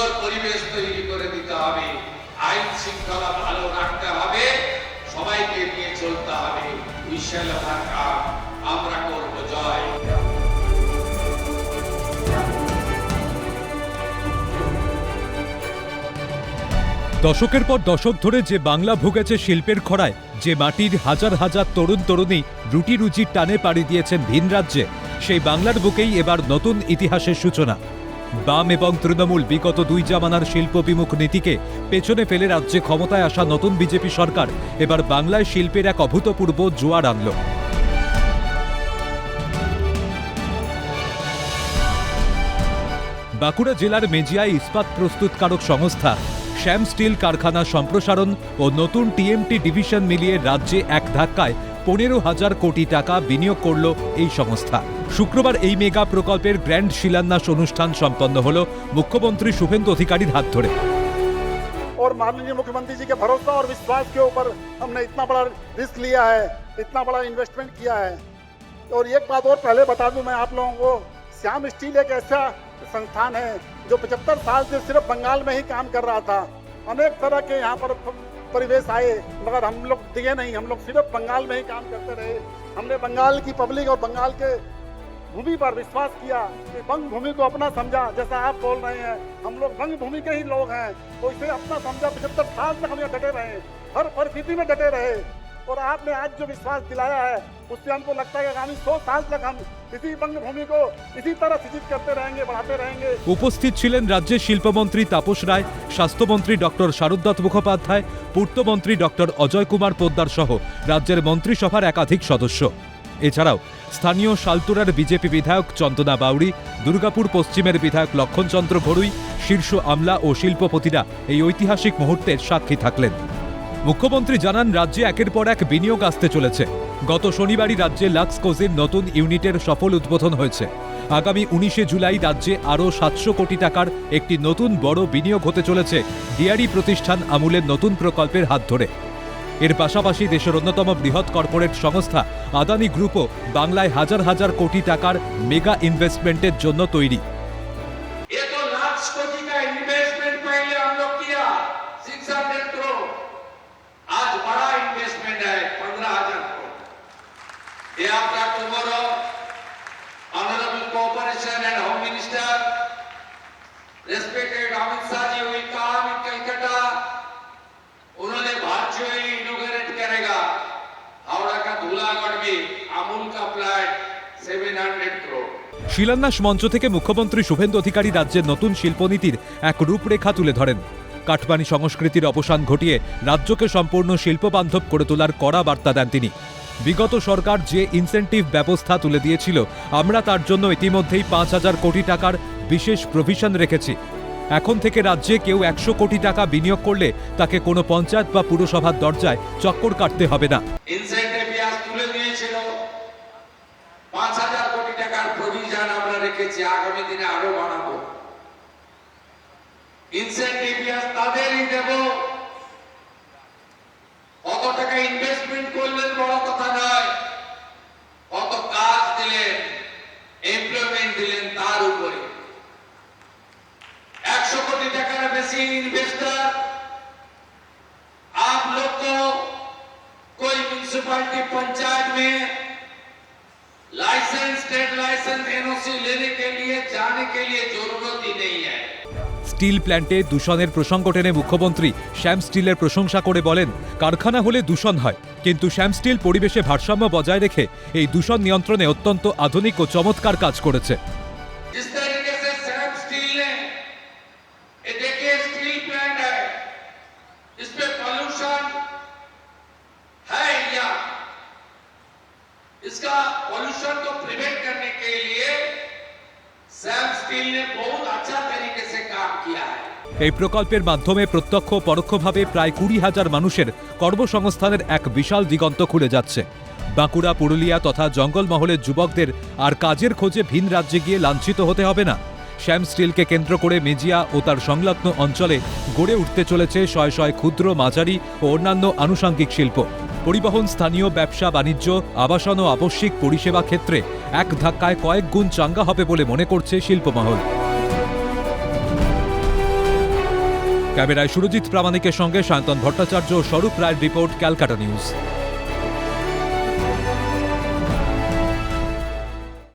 সুন্দর পরিবেশ তৈরি করে দিতে হবে, আইন শৃঙ্খলা ভালো রাখতে হবে, সবাইকে নিয়ে চলতে হবে। উই শ্যাল ওভারকাম, আমরা করব জয়। দশকের পর দশক ধরে যে বাংলা ভুগেছে শিল্পের খরায়, যে মাটির হাজার হাজার তরুণ তরুণী রুটি রুজির টানে পাড়ি দিয়েছেন ভিন রাজ্যে, সেই বাংলার বুকেই এবার নতুন ইতিহাসের সূচনা। বাম এবং তৃণমূল বিগত দুই জামানার শিল্প বিমুখ নীতিকে পেছনে ফেলে রাজ্যে ক্ষমতায় আসা নতুন বিজেপি সরকার এবার বাংলায় শিল্পের এক অভূতপূর্ব জোয়ার আনল। বাঁকুড়া জেলার মেজিয়ায় ইস্পাত প্রস্তুতকারক সংস্থা শ্যাম স্টিল কারখানা সম্প্রসারণ ও নতুন টিএমটি ডিভিশন মিলিয়ে রাজ্যে এক ধাক্কায় 15,000 কোটি টাকা বিনিয়োগ করল এই সংস্থা। শুক্রবার এই মেগা প্রকল্পের গ্র্যান্ড শিলান্যাস অনুষ্ঠান সম্পন্ন হল মুখ্যমন্ত্রী শুভেন্দু অধিকারীর হাত ধরে। और माननीय मुख्यमंत्री जी के भरोसा और विश्वास के ऊपर हमने इतना बड़ा रिस्क लिया है, इतना बड़ा इन्वेस्टमेंट किया है। और एक बात और पहले बता दूं मैं आप लोगों को, श्याम स्टील एक ऐसा संस्थान है जो 75 साल से सिर्फ बंगाल में ही काम कर रहा था। अनेक तरह के यहाँ पर परिवेश आए, मगर हम लोग दिए नहीं, हम लोग सिर्फ बंगाल में ही काम करते रहे। हमने बंगाल की पब्लिक और बंगाल के भूमि पर विश्वास किया कि बंग भूमि को अपना समझा। जैसा आप बोल रहे हैं, हम लोग बंग भूमि के ही लोग हैं, तो इसे अपना समझा। 75 साल तक हम यहाँ डटे रहे, हर परिस्थिति में डटे रहे, और आपने आज जो विश्वास दिलाया है उससे हमको लगता है कि आगामी 100 साल तक हम इसी बंग भूमि को इसी तरह सृजित करते रहेंगे, बढ़ाते रहेंगे। উপস্থিত ছিলেন রাজ্যের শিল্পমন্ত্রী তাপস রায়, স্বাস্থ্যমন্ত্রী ডক্টর শারদত্ত মুখোপাধ্যায়, পূর্তমন্ত্রী ডক্টর অজয় কুমার পোদ্দার সহ রাজ্যের মন্ত্রিসভার একাধিক সদস্য। এছাড়াও স্থানীয় শালতুরার বিজেপি বিধায়ক চন্দনা বাউরি, দুর্গাপুর পশ্চিমের বিধায়ক লক্ষণচন্দ্র ঘড়ুই, শীর্ষ আমলা ও শিল্পপতিরা এই ঐতিহাসিক মুহূর্তের সাক্ষী থাকলেন। মুখ্যমন্ত্রী জানান, রাজ্যে একের পর এক বিনিয়োগ আসতে চলেছে। গত শনিবারই রাজ্যে লাক্স কোজিন নতুন ইউনিটের সফল উদ্বোধন হয়েছে। আগামী 19শে জুলাই রাজ্যে আরও 700 কোটি টাকার একটি নতুন বড় বিনিয়োগ হতে চলেছে ডেয়ারি প্রতিষ্ঠান আমুলের নতুন প্রকল্পের হাত ধরে। এর পাশাপাশি দেশের অন্যতম বৃহৎ কর্পোরেট সংস্থা আদানি গ্রুপও বাংলায় হাজার হাজার কোটি টাকার মেগা ইনভেস্টমেন্টের জন্য তৈরি। ये तो लाख कोटि का इन्वेस्टमेंट पहले हम लोग किया, 600 करोड़। आज बड़ा इन्वेस्टमेंट है 15,000 करोड़। ये आपका tomorrow honourable cooperation and home minister respected Amit Shah ji will come in Calcutta. उन्होंने वर्चुअली इनॉग्रेट करेगा हावड़ा का धूलागढ़ में अमूल का प्लांट 700 करोड़। শিলান্যাস মঞ্চ থেকে মুখ্যমন্ত্রী শুভেন্দু অধিকারী রাজ্যের নতুন শিল্পনীতির এক রূপরেখা তুলে ধরেন। কাটমানি সংস্কৃতির অবসান ঘটিয়ে রাজ্যকে সম্পূর্ণ শিল্পবান্ধব করে তোলার কড়া বার্তা দেন তিনি। বিগত সরকার যে ইনসেন্টিভ ব্যবস্থা তুলে দিয়েছিল, আমরা তার জন্য ইতিমধ্যেই 5,000 কোটি টাকার বিশেষ প্রভিশন রেখেছি। এখন থেকে রাজ্যে কেউ 100 কোটি টাকা বিনিয়োগ করলে তাকে কোনো পঞ্চায়েত বা পুরসভার দরজায় চক্কর কাটতে হবে না। ইনসেন্টিভ পেঁয়াজ তুলে দিয়েছিল, 5,000 কোটি টাকার প্রভিশন আমরা রেখেছি, আগামী দিনে আরো বাড়াবো। ইনসেন্টিভ পেঁয়াজ তাদেরই দেব, কত টাকা ইনভেস্টমেন্ট করলেন বড় কথা নয়, কত কাজ দিলেন, এমপ্লয়মেন্ট দিলেন তার উপরে। 100 कोटी टका बेसी इन्वेस्टर आप लोग को कोई म्यूनिसिपैलिटी पंचायत में लाइसेंस, स्टेट लाइसेंस, एनओसी लेने के लिए जाने के लिए जरूरत ही नहीं है। স্টিল প্ল্যান্টে দূষণের প্রসঙ্গ টেনে মুখ্যমন্ত্রী শ্যাম স্টিলের প্রশংসা করে বলেন, কারখানা হলে দূষণ হয়, কিন্তু শ্যাম স্টিল পরিবেশে ভারসাম্য বজায় রেখে এই দূষণ নিয়ন্ত্রণে অত্যন্ত আধুনিক ও চমৎকার কাজ করেছে। जिस तरीके से श्याम स्टील ने, ये देखिए स्टील प्लांट है, इस पे पॉल्यूशन है या इसका पॉल्यूशन को प्रिवेंट करने के लिए श्याम स्टील ने बहुत अच्छा तरीके से काम किया है। এই প্রকল্পের মাধ্যমে প্রত্যক্ষ ও পরোক্ষভাবে প্রায় 20,000 মানুষের কর্মসংস্থানের এক বিশাল দিগন্ত খুলে যাচ্ছে। বাঁকুড়া, পুরুলিয়া তথা জঙ্গলমহলের যুবকদের আর কাজের খোঁজে ভিন রাজ্যে গিয়ে লাঞ্ছিত হতে হবে না। শ্যাম স্টিলকে কেন্দ্র করে মেজিয়া ও তার সংলগ্ন অঞ্চলে গড়ে উঠতে চলেছে শয়ে শয়ে ক্ষুদ্র, মাঝারি ও অন্যান্য আনুষঙ্গিক শিল্প। পরিবহন, স্থানীয় ব্যবসা বাণিজ্য, আবাসন ও আবশ্যিক পরিষেবা ক্ষেত্রে এক ধাক্কায় কয়েক গুণ চাঙ্গা হবে বলে মনে করছে শিল্পমহল। ক্যামেরায় সুরজিৎ প্রামাণিকের সঙ্গে সায়ন্তন ভট্টাচার্য ও স্বরূপ রায়ের রিপোর্ট, ক্যালকাটা নিউজ।